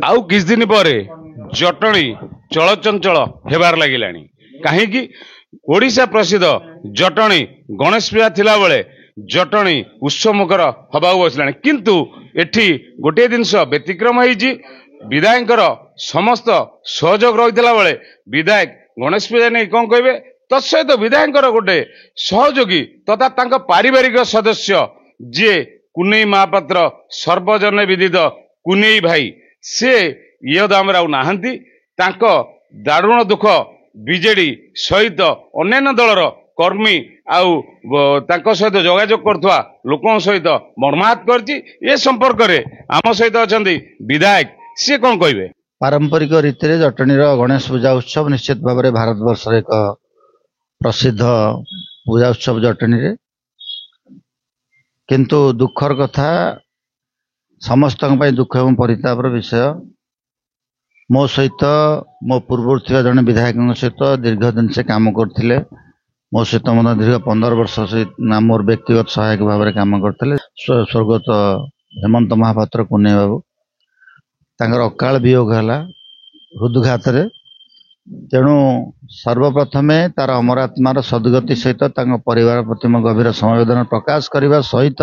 ଆଉ କିଛି ଦିନ ପରେ ଜଟଣୀ ଚଳଚଞ୍ଚଳ ହେବାର ଲାଗିଲାଣି। କାହିଁକି? ଓଡ଼ିଶା ପ୍ରସିଦ୍ଧ ଜଟଣୀ ଗଣେଶ ପୂଜା ଥିଲାବେଳେ ଜଟଣୀ ଉତ୍ସବମୁଖର ହବାକୁ ବସିଲାଣି। କିନ୍ତୁ ଏଠି ଗୋଟିଏ ଜିନିଷ ବ୍ୟତିକ୍ରମ ହେଇଛି। ବିଧାୟକଙ୍କର ସମସ୍ତ ସହଯୋଗ ରହିଥିଲା ବେଳେ ବିଧାୟକ ଗଣେଶ ପୂଜା ନେଇ କଣ କହିବେ? ତତ୍ସହିତ ବିଧାୟକଙ୍କର ଗୋଟେ ସହଯୋଗୀ ତଥା ତାଙ୍କ ପାରିବାରିକ ସଦସ୍ୟ ଯିଏ କୁନେଇ ମହାପାତ୍ର, ସର୍ବଜନ ବିଦିତ କୁନେଇ ଭାଇ, ସେ ଇୟଦାମରେ ଆଉ ନାହାନ୍ତି। ତାଙ୍କ ଦାରୁଣ ଦୁଃଖ ବିଜେଡି ସହିତ ଅନ୍ୟାନ୍ୟ ଦଳର କର୍ମୀ ଆଉ ତାଙ୍କ ସହିତ ଯୋଗାଯୋଗ କରୁଥିବା ଲୋକଙ୍କ ସହିତ ମର୍ମାହତ କରିଛି। ଏ ସମ୍ପର୍କରେ ଆମ ସହିତ ଅଛନ୍ତି ବିଧାୟକ, ସିଏ କଣ କହିବେ? ପାରମ୍ପରିକ ରୀତିରେ ଜଟଣୀର ଗଣେଶ ପୂଜା ଉତ୍ସବ ନିଶ୍ଚିତ ଭାବରେ ଭାରତବର୍ଷର ଏକ ପ୍ରସିଦ୍ଧ ପୂଜା ଉତ୍ସବ ଜଟଣୀରେ। କିନ୍ତୁ ଦୁଃଖର କଥା, ସମସ୍ତଙ୍କ ପାଇଁ ଦୁଃଖ ଏବଂ ପରିତାପର ବିଷୟ। ମୋ ସହିତ ମୋ ପୂର୍ବରୁ ଥିବା ଜଣେ ବିଧାୟକଙ୍କ ସହିତ ଦୀର୍ଘ ଦିନ ସେ କାମ କରୁଥିଲେ। ମୋ ସହିତ ମଧ୍ୟ ଦୀର୍ଘ 15 ବର୍ଷ ମୋର ବ୍ୟକ୍ତିଗତ ସହାୟକ ଭାବରେ କାମ କରିଥିଲେ ସ୍ୱର୍ଗତ ହେମନ୍ତ ମହାପାତ୍ର କୁନେଇ ବାବୁ। ତାଙ୍କର ଅକାଳ ବିୟୋଗ ହେଲା ହୃଦଘାତରେ। ତେଣୁ ସର୍ବପ୍ରଥମେ ତାର ଅମରାତ୍ମାର ସଦ୍ଗତି ସହିତ ତାଙ୍କ ପରିବାର ପ୍ରତି ମୁଁ ଗଭୀର ସମବେଦନା ପ୍ରକାଶ କରିବା ସହିତ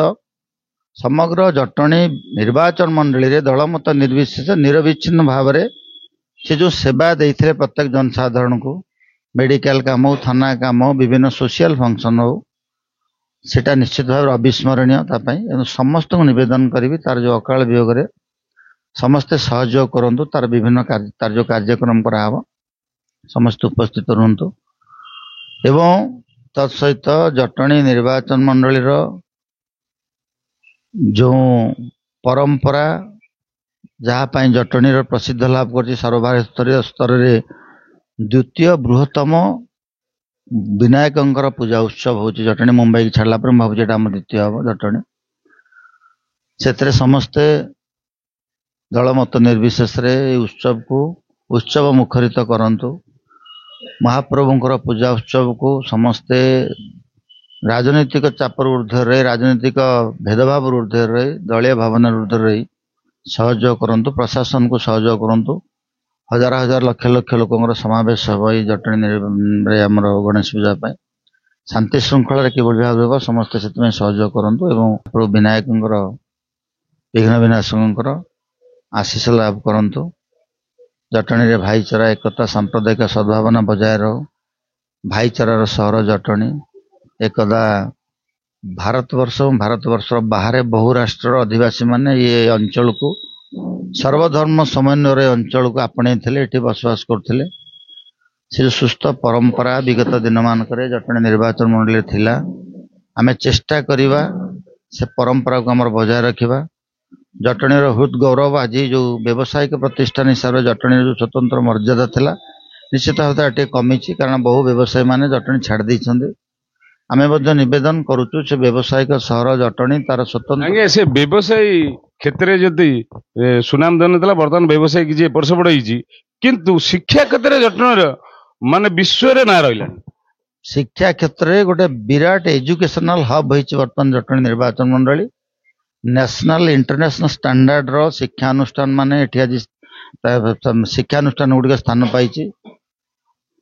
ସମଗ୍ର ଜଟଣୀ ନିର୍ବାଚନ ମଣ୍ଡଳୀରେ ଦଳମତ ନିର୍ବିଶେଷ ନିରବିଚ୍ଛିନ୍ନ ଭାବରେ ସେ ଯେଉଁ ସେବା ଦେଇଥିଲେ ପ୍ରତ୍ୟେକ ଜନସାଧାରଣଙ୍କୁ, ମେଡିକାଲ କାମ ହଉ, ଥାନା କାମ, ବିଭିନ୍ନ ସୋସିଆଲ ଫଙ୍କସନ ହଉ, ସେଟା ନିଶ୍ଚିତ ଭାବରେ ଅବିସ୍ମରଣୀୟ ତା ପାଇଁ। ସମସ୍ତଙ୍କୁ ନିବେଦନ କରିବି ତାର ଯେଉଁ ଅକାଳ ବିୟୋଗରେ ସମସ୍ତେ ସହଯୋଗ କରନ୍ତୁ। ତାର ବିଭିନ୍ନ ତାର ଯେଉଁ କାର୍ଯ୍ୟକ୍ରମ କରାହେବ ସମସ୍ତେ ଉପସ୍ଥିତ ରୁହନ୍ତୁ। ଏବଂ ତତ୍ ସହିତ ଜଟଣୀ ନିର୍ବାଚନ ମଣ୍ଡଳୀର ଯେଉଁ ପରମ୍ପରା ଯାହା ପାଇଁ ଜଟଣୀର ପ୍ରସିଦ୍ଧ ଲାଭ କରିଛି, ସର୍ବଭାରତୀୟ ସ୍ତରରେ ଦ୍ୱିତୀୟ ବୃହତ୍ତମ ବିନାୟକଙ୍କର ପୂଜା ଉତ୍ସବ ହେଉଛି ଜଟଣୀ। ମୁମ୍ବାଇକି ଛାଡ଼ିଲା ପରେ ମୁଁ ଭାବୁଛି ଏଇଟା ଆମ ଦ୍ୱିତୀୟ ହେବ ଜଟଣୀ। ସେଥିରେ ସମସ୍ତେ ଦଳମତ ନିର୍ବିଶେଷରେ ଏହି ଉତ୍ସବକୁ ଉତ୍ସବ ମୁଖରିତ କରନ୍ତୁ। ମହାପ୍ରଭୁଙ୍କର ପୂଜା ଉତ୍ସବକୁ ସମସ୍ତେ ରାଜନୈତିକ ଚାପର ଊର୍ଦ୍ଧ୍ୱରେ ରହି, ରାଜନୈତିକ ଭେଦଭାବର ଊର୍ଦ୍ଧ୍ୱରେ ରହି, ଦଳୀୟ ଭାବନାର ଊର୍ଦ୍ଧ୍ୱରେ ରହି ସହଯୋଗ କରନ୍ତୁ। ପ୍ରଶାସନକୁ ସହଯୋଗ କରନ୍ତୁ। ହଜାର ହଜାର ଲକ୍ଷ ଲକ୍ଷ ଲୋକଙ୍କର ସମାବେଶ ହେବ ଏଇ ଜଟଣୀରେ ଆମର ଗଣେଶ ପୂଜା ପାଇଁ। ଶାନ୍ତି ଶୃଙ୍ଖଳାରେ କିଭଳି ଭାବରେ ହେବ ସମସ୍ତେ ସେଥିପାଇଁ ସହଯୋଗ କରନ୍ତୁ ଏବଂ ପ୍ରଭୁ ବିନାୟକଙ୍କର ବିଘ୍ନ ବିନାଶକଙ୍କର ଆଶୀଷ ଲାଭ କରନ୍ତୁ। ଜଟଣୀରେ ଭାଇଚାରା, ଏକତା, ସାମ୍ପ୍ରଦାୟିକ ସଦ୍ଭାବନା ବଜାୟ ରହୁ। ଭାଇଚାରାର ସହର ଜଟଣୀ। ଏକଦା ଭାରତବର୍ଷ ଏବଂ ଭାରତବର୍ଷର ବାହାରେ ବହୁ ରାଷ୍ଟ୍ରର ଅଧିବାସୀମାନେ ଏ ଅଞ୍ଚଳକୁ ସର୍ବଧର୍ମ ସମନ୍ୱୟରେ ଅଞ୍ଚଳକୁ ଆପଣେଇଥିଲେ, ଏଠି ବସବାସ କରୁଥିଲେ। ସେ ଯେଉଁ ସୁସ୍ଥ ପରମ୍ପରା ବିଗତ ଦିନମାନଙ୍କରେ ଜଟଣୀ ନିର୍ବାଚନ ମଣ୍ଡଳୀରେ ଥିଲା, ଆମେ ଚେଷ୍ଟା କରିବା ସେ ପରମ୍ପରାକୁ ଆମର ବଜାୟ ରଖିବା। ଜଟଣୀର ହୃଦ୍ ଗୌରବ ଆଜି ଯେଉଁ ବ୍ୟବସାୟିକ ପ୍ରତିଷ୍ଠାନ ହିସାବରେ ଜଟଣୀର ଯେଉଁ ସ୍ୱତନ୍ତ୍ର ମର୍ଯ୍ୟାଦା ଥିଲା, ନିଶ୍ଚିତ ଭାବରେ ଟିକେ କମିଛି, କାରଣ ବହୁ ବ୍ୟବସାୟୀମାନେ ଜଟଣୀ ଛାଡ଼ି ଦେଇଛନ୍ତି। ଆମେ ମଧ୍ୟ ନିବେଦନ କରୁଛୁ ସେ ବ୍ୟବସାୟିକ ସହର ଜଟଣୀ ତାର ସ୍ୱତନ୍ତ୍ର ସେ ବ୍ୟବସାୟୀ କ୍ଷେତ୍ରରେ ଯଦି ସୁନାମ ଧରିଥିଲା, ବର୍ତ୍ତମାନ ବ୍ୟବସାୟୀ କିଛି ଏପଟ ସେପଟ ହେଇଛି, କିନ୍ତୁ ଶିକ୍ଷା କ୍ଷେତ୍ରରେ ଜଟଣୀର ମାନେ ବିଶ୍ୱରେ ନାଁ ରହିଲାଣି। ଶିକ୍ଷା କ୍ଷେତ୍ରରେ ଗୋଟେ ବିରାଟ ଏଜୁକେସନାଲ ହବ୍ ହେଇଛି ବର୍ତ୍ତମାନ ଜଟଣୀ ନିର୍ବାଚନ ମଣ୍ଡଳୀ। ନ୍ୟାସନାଲ ଇଣ୍ଟରନ୍ୟାସନାଲ ଷ୍ଟାଣ୍ଡାର୍ଡର ଶିକ୍ଷାନୁଷ୍ଠାନ ମାନେ ଏଠି ଆଜି ଶିକ୍ଷାନୁଷ୍ଠାନ ଗୁଡ଼ିକ ସ୍ଥାନ ପାଇଛି।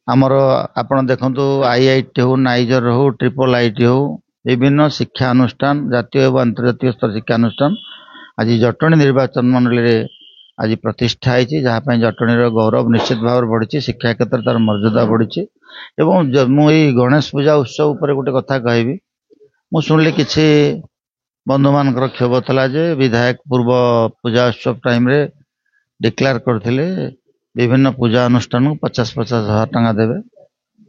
ଆମର ଆପଣ ଦେଖନ୍ତୁ IIT ହଉ, ନାଇଜର ହଉ, IIIT ହଉ, ବିଭିନ୍ନ ଶିକ୍ଷାନୁଷ୍ଠାନ ଜାତୀୟ ଏବଂ ଆନ୍ତର୍ଜାତିକ ସ୍ତର ଶିକ୍ଷାନୁଷ୍ଠାନ ଆଜି ଜଟଣୀ ନିର୍ବାଚନ ମଣ୍ଡଳୀରେ ଆଜି ପ୍ରତିଷ୍ଠା ହେଇଛି, ଯାହା ପାଇଁ ଜଟଣୀର ଗୌରବ ନିଶ୍ଚିତ ଭାବରେ ବଢ଼ିଛି। ଶିକ୍ଷା କ୍ଷେତ୍ରରେ ତାର ମର୍ଯ୍ୟାଦା ବଢ଼ିଛି। ଏବଂ ମୁଁ ଏଇ ଗଣେଶ ପୂଜା ଉତ୍ସବ ଉପରେ ଗୋଟେ କଥା କହିବି। ମୁଁ ଶୁଣିଲି କିଛି ବନ୍ଧୁମାନଙ୍କର କ୍ଷୋଭ ଥିଲା ଯେ ବିଧାୟକ ପୂର୍ବ ପୂଜା ଉତ୍ସବ ଟାଇମରେ ଡିକ୍ଲେୟାର କରିଥିଲେ ବିଭିନ୍ନ ପୂଜା ଅନୁଷ୍ଠାନକୁ 50,000 ଟଙ୍କା ଦେବେ।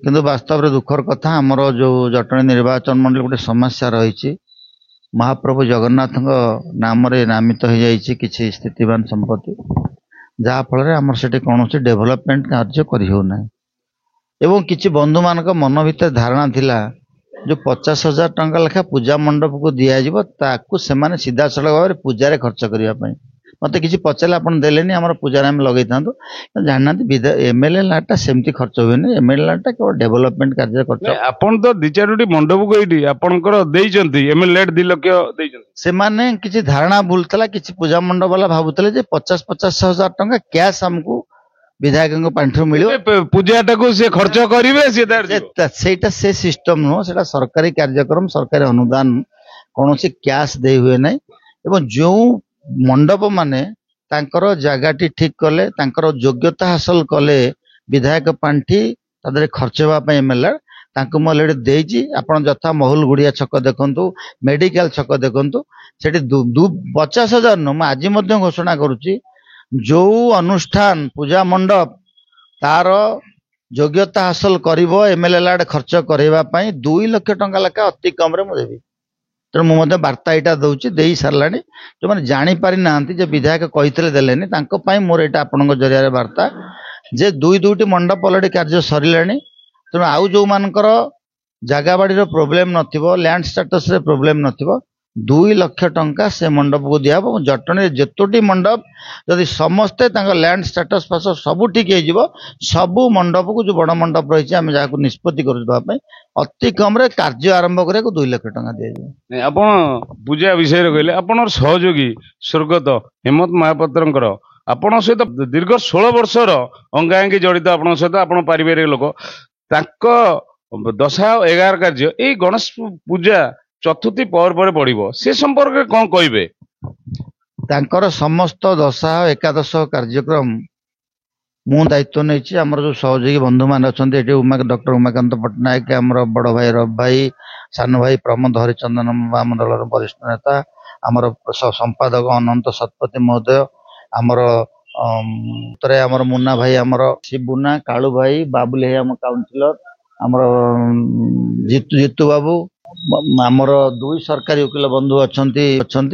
କିନ୍ତୁ ବାସ୍ତବରେ ଦୁଃଖର କଥା, ଆମର ଯେଉଁ ଜଟଣୀ ନିର୍ବାଚନ ମଣ୍ଡଳୀ ଗୋଟେ ସମସ୍ୟା ରହିଛି। ମହାପ୍ରଭୁ ଜଗନ୍ନାଥଙ୍କ ନାମରେ ନାମିତ ହୋଇଯାଇଛି କିଛି ସ୍ଥିତିବାନ ସମ୍ପତ୍ତି, ଯାହାଫଳରେ ଆମର ସେଠି କୌଣସି ଡେଭଲପମେଣ୍ଟ କାର୍ଯ୍ୟ କରିହେଉନାହିଁ। ଏବଂ କିଛି ବନ୍ଧୁମାନଙ୍କ ମନ ଭିତରେ ଧାରଣା ଥିଲା ଯେଉଁ 50,000 ଟଙ୍କା ଲେଖା ପୂଜା ମଣ୍ଡପକୁ ଦିଆଯିବ, ତାକୁ ସେମାନେ ସିଧାସଳଖ ଭାବରେ ପୂଜାରେ ଖର୍ଚ୍ଚ କରିବା ପାଇଁ। मते किसी पचारे आपण देलेनी हमर पूजा में लगै थांतो जानना एमएलए लाटा सेमती खर्च हुएनी एमएलए लाटा केवल डेवलपमेंट कार्य खर्च ଆପଣ ତ ଦି ଚାରୋଟି ମଣ୍ଡପକୁ ଏଇଠି ଆପଣଙ୍କର ଦେଇଛନ୍ତି ଏମଏଲଏ 2 ଲକ୍ଷ ଦେଇଛନ୍ତି से माने किसी धारणा भूल थला किसी पूजा मंडप वाला भाबुतले जे 50-50 हजार टंका कैश हमको विधायक पांठु मिलियो ପୂଜାଟାକୁ ସେ ଖର୍ଚ୍ଚ କରିବେ ସେ ସେଇଟା ସେ ସିଷ୍ଟମ ନୁହଁ ସେଟା ସରକାରୀ କାର୍ଯ୍ୟକ୍ରମ ସରକାରୀ ଅନୁଦାନ କୌଣସି କ୍ୟାଶ ଦେଇ ହୁଏ ନାହିଁ ଏବଂ ଯେଉଁ ମଣ୍ଡପ ମାନେ ତାଙ୍କର ଜାଗାଟି ଠିକ କଲେ ତାଙ୍କର ଯୋଗ୍ୟତା ହାସଲ କଲେ ବିଧାୟକ ପାଣ୍ଠି ତାଦେହରେ ଖର୍ଚ୍ଚ ହେବା ପାଇଁ ଏମଏଲଏ ତାଙ୍କୁ ମୁଁ ଅଲରେଡି ଦେଇଛି ଆପଣ ଯଥା ମହୁଲ ଗୁଡିଆ ଛକ ଦେଖନ୍ତୁ ମେଡିକାଲ ଛକ ଦେଖନ୍ତୁ ସେଠି 50,000 ନୁହଁ ମୁଁ ଆଜି ମଧ୍ୟ ଘୋଷଣା କରୁଛି ଯୋଉ ଅନୁଷ୍ଠାନ ପୂଜା ମଣ୍ଡପ तार योग्यता हासिल करिवो एमएलए लाड खर्च करैबा पई 2 लाख टंका लका अति कम रे मु देबी तेणु मु मते वार्ता एटा दउची देई सारलानी जो माने जानि पारि नांती जे विधायक कहितले देलेनी तांको पई मोर एटा आपनक जरिया रे वार्ता जे दुईटी मंडप ऑलरेडी कार्य सरिलानी तेणु आउ जो मानकर जागा बाड़ी रो प्रॉब्लम नथिबो लैंड स्टेटस रे प्रॉब्लम नथिबो 2 लाख टंका से मंडप को दिया जटणी जेतोटी मंडप जदि समस्ते लैंड स्टेटस फास सब ठीक हो सबू मंडप को जो बड़ मंडप रही आम जहाँ निष्पत्ति कर अति कम रे कार्य आरंभ करा 2 लाख टंका दिया आप पूजा विषय कहले आप सहयोगी स्वर्गत हेमंत महापात्र आपण सहित दीर्घ 16 वर्षर अंगांगी जड़ित आप सहित आप पारिवारिक लोक दशा 11 कार्य यही गणेश पूजा चतुर्थी पर पड़ो से संपर्क में कौन कहे तांकर समस्त दशा एकादश कार्यक्रम मु दायित्व नहीं आमर जो सहयोगी बंधु मान अच्छा डॉक्टर उमाकांत पट्टनायक आमर बड़ भाई रवि भाई सान भाई प्रमोद हरिचंदन वाम दल वरिष्ठ नेता आमर संपादक अनंत शतपथी महोदय आमर आमर मुन्ना भाई आमर शिबुना कालू भाई बाबुल आम काउंसिलर आमर जीतू बाबू आमर 2 सरकारी वकील बंधु अच्छा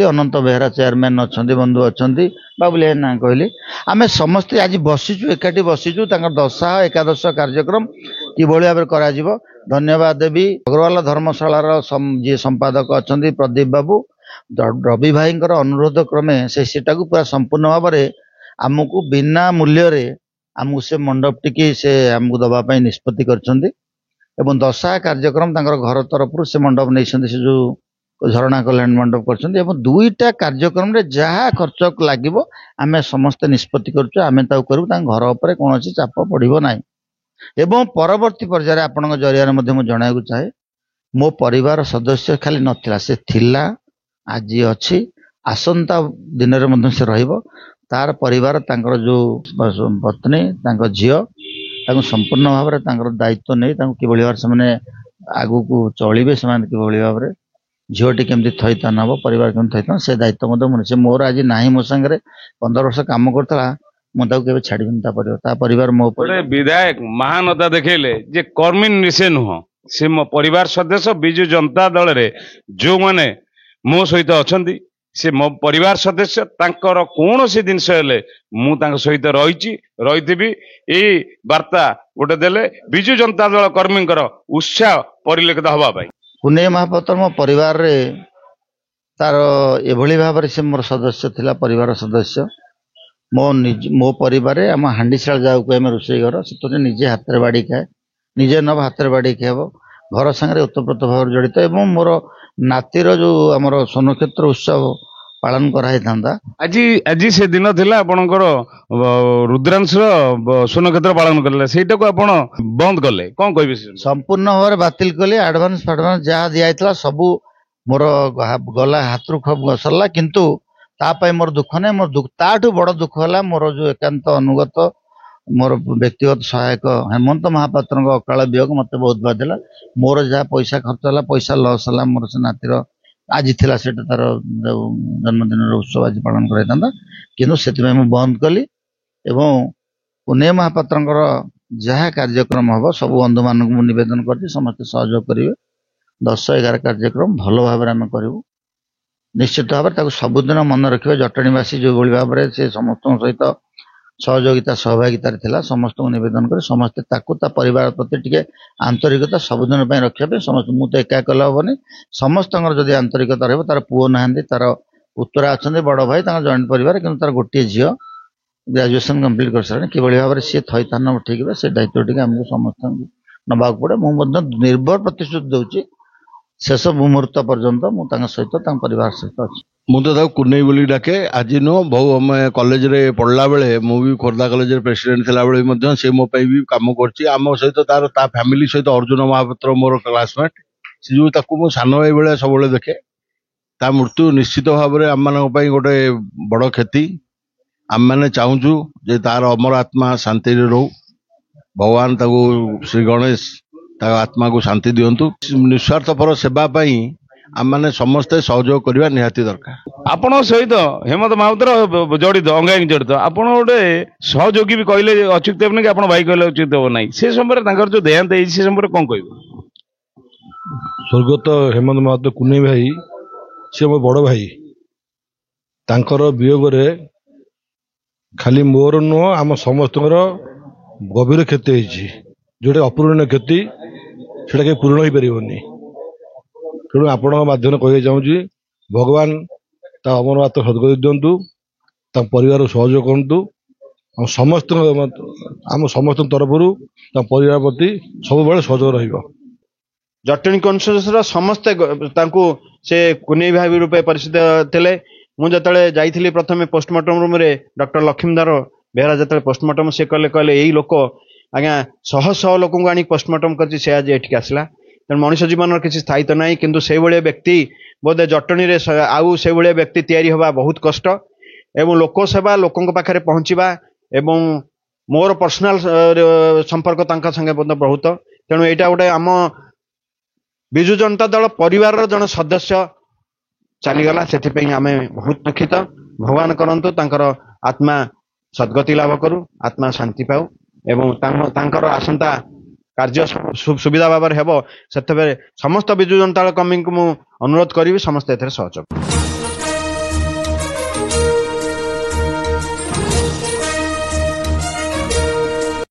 अनंत बेहरा चेयरमैन अच्छा बंधु अच्छा बाबुल ना कहली आम समस्ते आज बसीचु एकाठी बसीचु दशा एकादश कार्यक्रम कि भाव करा धन्यवाद देवी अग्रवाल धर्मशालार जी संपादक अच्छा प्रदीप बाबू रवि भाई अनुरोध क्रमे सेटा को पूरा संपूर्ण भाव में आमको बिना मूल्य आमको से मंडप टी से आमको दवाई निष्पत्ति कर एवं दशा कार्यक्रम घर तरफ से मंडप नहीं से जो झरणा कल्याण मंडप कर 2टा कार्यक्रम रे जहाँ खर्च लगे आम समस्ते निष्पत्ति करें करूँ घर पर कौन चाप पड़ो ना एवं परवर्ती पर्यायर आपण जरिया जन चाहे मो परिवार सदस्य खाली नथिला से थिला आज अच्छी आसंता दिन में से रहिबो तार परिवार तांकर जो पत्नी तांकर झियो तांको संपूर्ण भाव में दायित्व नहीं कि भाव से आगु को चलिए से भाव में झीटी केमती थईतान हम परिवार केमती थईतान से दायित्व से मोर आज ना मो सांगे 15 वर्ष काम करता मुझे छाड़बी परिवार मो विधायक महानता देखले जे कर्मी निशे नुह से मो परिवार सदस्य विजु जनता दल रे जो माने मो सहित अच्छा से मो परिवार सदस्य तांकर कौन सी जिनस सहित रही वार्ता गोटे देले विजु जनता दल कर्मी उत्साह परिलक्षित हवाई पुने महापात्र मो परिवार रे तार एभली भाव से मोर सदस्य थिला परिवार सदस्य मो परिवार आम हांडीशाल जाऊ आम रोषे घर से निजे हाथ में बाड़ी खाए निजे नब हाथ में बाड़ी खाब घर सांगे ओतप्रोत भाव जड़ित एवं मोर नातीर जो आमर सोनक्षेत्र उत्सव पालन कराई था आज आज से दिन थिला आपणकर रुद्रांश सोनक्षेत्र पालन करले सेटा को आपण बंद करले कौन कहबे संपूर्ण भाव में बातिल कले एडवांस फाडवांस जहाँ दिया सबू मोर गला हाथ रु सरला किंतु तापाई मोर दुख नहीं मोर दुख ताठू बड़ दुख है मोर जो एकांत अनुगत मोर व्यक्तिगत सहायक हेमंत महापात्र अकाल वियोग मत बहुत बाधिला मोर जहाँ पैसा खर्च है पैसा लस है मोर से नातीर आज थिला सेटा तार जन्मदिन उत्सव आज पालन कराइता किंतु से बंद कली एवं पुने महापात्र जहाँ कार्यक्रम हम सब बंधु मान निवेदन कर समस्त सहयोग करेंगे 10-11 कार्यक्रम भल भाव में करूँ निश्चित भाव में सबुदिन मन रखिए जटणीवासी जो भाव में से समस्त सहित सहयोगिता सहभागिता थिला समस्त को निवेदन कर समस्ते परिवार प्रति टिके आंतरिकता सबुदिन रखा समस्त मुझे एका कल हेनी समस्त जदि आंतरिकता रही तार पुओ ना तार उत्तरा अच्छा बड़ भाई जॉइंट परिवार कि तार गोटे झील ग्राजुएशन कंप्लीट कर सारे किभली भाव सी थैथान ठीक से दायित्व टी आमको समस्त नवा पड़े मुझे निर्भर प्रतिश्रुति दूसरी शेष मुहूर्त पर्यंत मुझे सहित परिवार सहित अच्छी ମୁଁ ତ ତାକୁ କୁନେଇ ବୋଲି ଡାକେ ଆଜି ନୁହଁ ବହୁ ଆମେ କଲେଜରେ ପଢିଲା ବେଳେ ମୁଁ ବି ଖୋର୍ଦ୍ଧା କଲେଜରେ ପ୍ରେସିଡେଣ୍ଟ ଥିଲାବେଳେ ମଧ୍ୟ ସେ ମୋ ପାଇଁ ବି କାମ କରିଛି ଆମ ସହିତ ତା ଫ୍ୟାମିଲି ସହିତ ଅର୍ଜୁନ ମହାପାତ୍ର ମୋର କ୍ଲାସମେଟ ସେ ଯୋଉ ତାକୁ ମୁଁ ସାନ ଭାଇ ଭଳିଆ ସବୁବେଳେ ଦେଖେ ତା ମୃତ୍ୟୁ ନିଶ୍ଚିତ ଭାବରେ ଆମମାନଙ୍କ ପାଇଁ ଗୋଟେ ବଡ କ୍ଷତି ଆମମାନେ ଚାହୁଁଛୁ ଯେ ତାର ଅମର ଆତ୍ମା ଶାନ୍ତିରେ ରହୁ ଭଗବାନ ତାକୁ ଶ୍ରୀ ଗଣେଶ ତା ଆତ୍ମାକୁ ଶାନ୍ତି ଦିଅନ୍ତୁ ନିଃସ୍ୱାର୍ଥପର ସେବା ପାଇଁ ଆମମାନେ ସମସ୍ତେ ସହଯୋଗ କରିବା ନିହାତି ଦରକାର ଆପଣଙ୍କ ସହିତ ହେମନ୍ତ ମାହୁତର ଜଡ଼ିତ ଅଙ୍ଗାଙ୍ଗୀ ଜଡ଼ିତ ଆପଣ ଗୋଟେ ସହଯୋଗୀ ବି କହିଲେ ଅଚ୍ୟୁତ ହେବନି କି ଆପଣ ଭାଇ କହିଲେ ଉଚିତ ହେବ ନାହିଁ ସେ ସମୟରେ ତାଙ୍କର ଯୋଉ ଦେହାନ୍ତ ହେଇଛି ସେ ସମୟରେ କଣ କହିବେ ସ୍ୱର୍ଗତ ହେମନ୍ତ ମାହୁତ କୁନେଇ ଭାଇ ସେ ମୋ ବଡ଼ ଭାଇ ତାଙ୍କର ବିୟୋଗରେ ଖାଲି ମୋର ନୁହଁ ଆମ ସମସ୍ତଙ୍କର ଗଭୀର କ୍ଷତି ହେଇଛି ଯୋଉଟା ଅପୂରଣୀୟ କ୍ଷତି ସେଟା କେବେ ପୂରଣ ହେଇପାରିବନି ତେଣୁ ଆପଣଙ୍କ ମାଧ୍ୟମରେ କହିବାକୁ ଚାହୁଁଛି ଭଗବାନ ତା ଅମର ଆତ୍ମା ସଦ୍ଗତି ଦିଅନ୍ତୁ ତାଙ୍କ ପରିବାରକୁ ସହଯୋଗ କରନ୍ତୁ ଆମ ସମସ୍ତଙ୍କ ତରଫରୁ ତାଙ୍କ ପରିବାର ପ୍ରତି ସବୁବେଳେ ସହଯୋଗ ରହିବ ଜଟଣୀ କନଷ୍ଟିଚ୍ୟୁଏନ୍ସିର ସମସ୍ତେ ତାଙ୍କୁ ସେ କୁନେଇ ଭାଇ ରୂପେ ପରିଚିତ ଥିଲେ ମୁଁ ଯେତେବେଳେ ଯାଇଥିଲି ପ୍ରଥମେ ପୋଷ୍ଟମର୍ଟମ ରୁମ୍ରେ ଡକ୍ଟର ଲକ୍ଷ୍ମୀଧର ବେହେରା ଯେତେବେଳେ ପୋଷ୍ଟମର୍ଟମ ସେ କହିଲେ ଏଇ ଲୋକ ଆଜ୍ଞା ଶହ ଶହ ଲୋକଙ୍କୁ ଆଣି ପୋଷ୍ଟମର୍ଟମ କରିଛି ସେ ଆଜି ଏଠିକି ଆସିଲା ତେଣୁ ମଣିଷ ଜୀବନର କିଛି ସ୍ଥାୟିତ୍ୱ ନାହିଁ କିନ୍ତୁ ସେଇଭଳିଆ ବ୍ୟକ୍ତି ବୋଧେ ଜଟଣୀରେ ଆଉ ସେଇଭଳିଆ ବ୍ୟକ୍ତି ତିଆରି ହେବା ବହୁତ କଷ୍ଟ ଏବଂ ଲୋକ ସେବା ଲୋକଙ୍କ ପାଖରେ ପହଞ୍ଚିବା ଏବଂ ମୋର ପର୍ସନାଲ ସମ୍ପର୍କ ତାଙ୍କ ସାଙ୍ଗେ ମଧ୍ୟ ବହୁତ ତେଣୁ ଏଇଟା ଗୋଟେ ଆମ ବିଜୁ ଜନତା ଦଳ ପରିବାରର ଜଣେ ସଦସ୍ୟ ଚାଲିଗଲା ସେଥିପାଇଁ ଆମେ ବହୁତ ଦୁଃଖିତ ଭଗବାନ କରନ୍ତୁ ତାଙ୍କର ଆତ୍ମା ସଦ୍ଗତି ଲାଭ କରୁ ଆତ୍ମା ଶାନ୍ତି ପାଉ ଏବଂ ତାଙ୍କର ଆସନ୍ତା କାର୍ଯ୍ୟ ସୁବିଧା ଭାବରେ ହେବ ସେତେବେଳେ ସମସ୍ତ ବିଜୁ ଜନତା ଦଳ କର୍ମୀଙ୍କୁ ମୁଁ ଅନୁରୋଧ କରିବି ସମସ୍ତେ ଏଥିରେ ସହଯୋଗ